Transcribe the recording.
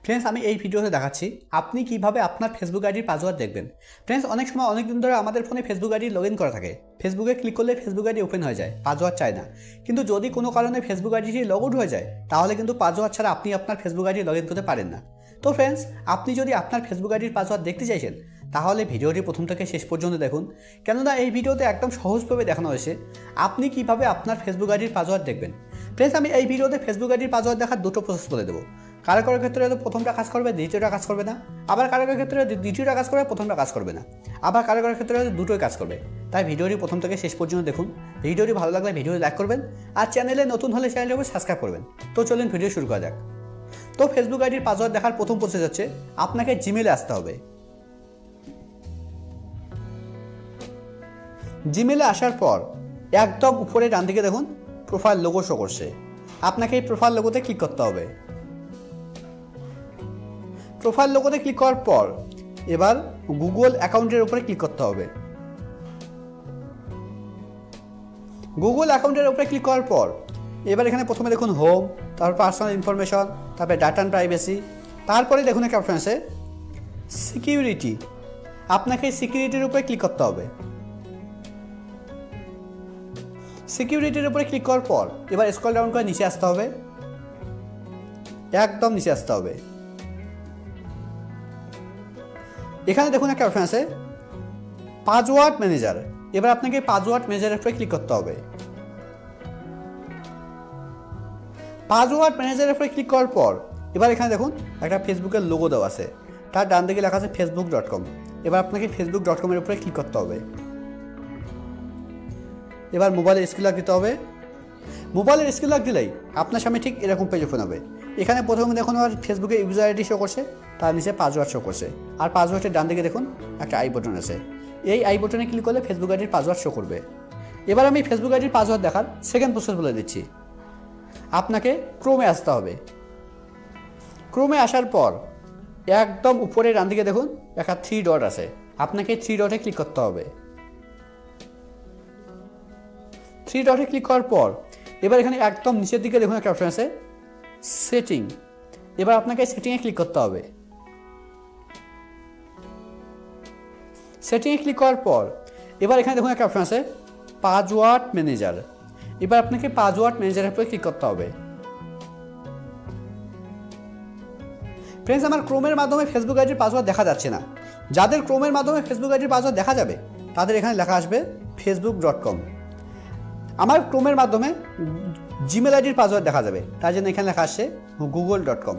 Friends, আমি এই ভিডিওতে দেখাচ্ছি আপনি কিভাবে আপনার ফেসবুক আইডির পাসওয়ার্ড দেখবেন। ফ্রেন্ডস, অনেক সময় অনেক দিন ধরে আমাদের ফোনে ফেসবুক আইডি লগ ইন করা থাকে, ফেসবুকে ক্লিক করলে ফেসবুক আইডি ওপেন হয়ে যায়, পাসওয়ার্ড চায় না। কিন্তু যদি কোনো কারণে ফেসবুক আইডিটি লগ আউট হয়ে যায়, তাহলে কিন্তু পাসওয়ার্ড ছাড়া আপনি আপনার ফেসবুক আইডি লগ ইন করতে পারেন না। তো ফ্রেন্ডস, আপনি যদি আপনার ফেসবুক আইডির পাসওয়ার্ড দেখতে চাইছেন, তাহলে ভিডিওটি প্রথম থেকে শেষ পর্যন্ত দেখুন, কেননা এই ভিডিওতে একদম সহজভাবে দেখানো হয়েছে আপনি কিভাবে আপনার ফেসবুক আইডির পাসওয়ার্ড দেখবেন। ফ্রেন্ডস, আমি এই ভিডিওতে ফেসবুক আইডির পাসওয়ার্ড দেখার দুটো প্রসেস বলে দেবো। কারো কারোর ক্ষেত্রে হয়তো প্রথমটা কাজ করবে, দ্বিতীয়টা কাজ করবে না। আবার কারো কারোর ক্ষেত্রে দ্বিতীয়টা কাজ করবে, প্রথমটা কাজ করবে না। আবার কারো কারোর ক্ষেত্রে হয়তো দুটোই কাজ করবে। তাই ভিডিওটি প্রথম থেকে শেষ পর্যন্ত দেখুন। ভিডিওটি ভালো লাগলে ভিডিওটি লাইক করবেন, আর চ্যানেলে নতুন হলে চ্যানেলটি সাবস্ক্রাইব করবেন। তো চলুন ভিডিও শুরু করা যাক। তো ফেসবুক আইডির পাসওয়ার্ড দেখার প্রথম প্রসেস হচ্ছে আপনাকে জিমেলে আসতে হবে। জিমেলে আসার পর একদম উপরে ডান দিকে দেখুন প্রোফাইল লোগো শো করছে। আপনাকে এই প্রোফাইল লোগোতে ক্লিক করতে হবে। প্রোফাইল লোগোতে ক্লিক করার পর এবার গুগল অ্যাকাউন্টের উপরে ক্লিক করতে হবে। গুগল অ্যাকাউন্টের উপরে ক্লিক করার পর এবার এখানে প্রথমে দেখুন হোম, তারপর পার্সোনাল ইনফরমেশন, তারপরে ডাটা অ্যান্ড প্রাইভেসি, তারপরে দেখুন একটা অপশন আছে সিকিউরিটি। আপনাকে সিকিউরিটির উপরে ক্লিক করতে হবে। সিকিউরিটির উপরে ক্লিক করার পর এবার স্ক্রল ডাউন করে নিচে আসতে হবে, একদম নিচে আসতে হবে। এখানে দেখুন একটা অপশন আছে পাসওয়ার্ড ম্যানেজার। এবার আপনাকে পাসওয়ার্ড ম্যানেজারের উপরে ক্লিক করতে হবে। পাসওয়ার্ড ম্যানেজারের উপরে ক্লিক করার পর এবার এখানে দেখুন একটা ফেসবুকের লোগো দেওয়া আছে, তার ডান দিকে লেখা আছে facebook.com। এবার আপনাকে facebook.com এর উপরে ক্লিক করতে হবে। এবার মোবাইলের স্ক্রিন লক দিতে হবে। মোবাইলের স্ক্রিন লক দিলেই আপনার সামনে ঠিক এরকম পেজ ওপেন হবে। এখানে প্রথমে দেখুন আমার ফেসবুকে ইউজার আইডি শো করছে, তার নিচে পাসওয়ার্ড শো করছে, আর পাসওয়ার্ডের ডান দিকে দেখুন একটা আই বাটন আছে। এই আই বাটনে ক্লিক করলে ফেসবুক আইডির পাসওয়ার্ড শো করবে। এবার আমি ফেসবুক আইডির পাসওয়ার্ড দেখার সেকেন্ড প্রসেস বলে দিচ্ছি। আপনাকে ক্রোমে আসতে হবে। ক্রোমে আসার পর একদম উপরে ডান দিকে দেখুন একটা 3 ডট আছে, আপনাকে 3 ডটে ক্লিক করতে হবে। 3 ডটে ক্লিক করার পর এবার এখানে একদম নিচের দিকে দেখুন একটা অপশন আছে সেটিং। এবার আপনাকে সেটিংয়ে ক্লিক করতে হবে। সেটিংয়ে ক্লিক করার পর এবার এখানে দেখুন একটা অপশন আছে পাসওয়ার্ড ম্যানেজার। এবার আপনাকে পাসওয়ার্ড ম্যানেজারের উপরে ক্লিক করতে হবে। ফ্রেন্ডস, আমার ক্রোমের মাধ্যমে ফেসবুক আইডির পাসওয়ার্ড দেখা যাচ্ছে না। যাদের ক্রোমের মাধ্যমে ফেসবুক আইডির পাসওয়ার্ড দেখা যাবে তাদের এখানে লেখা আসবে facebook.com। আমার ক্রোমের মাধ্যমে জিমেল আইডির পাসওয়ার্ড দেখা যাবে, তার জন্য এখানে লেখা আসছে google.com।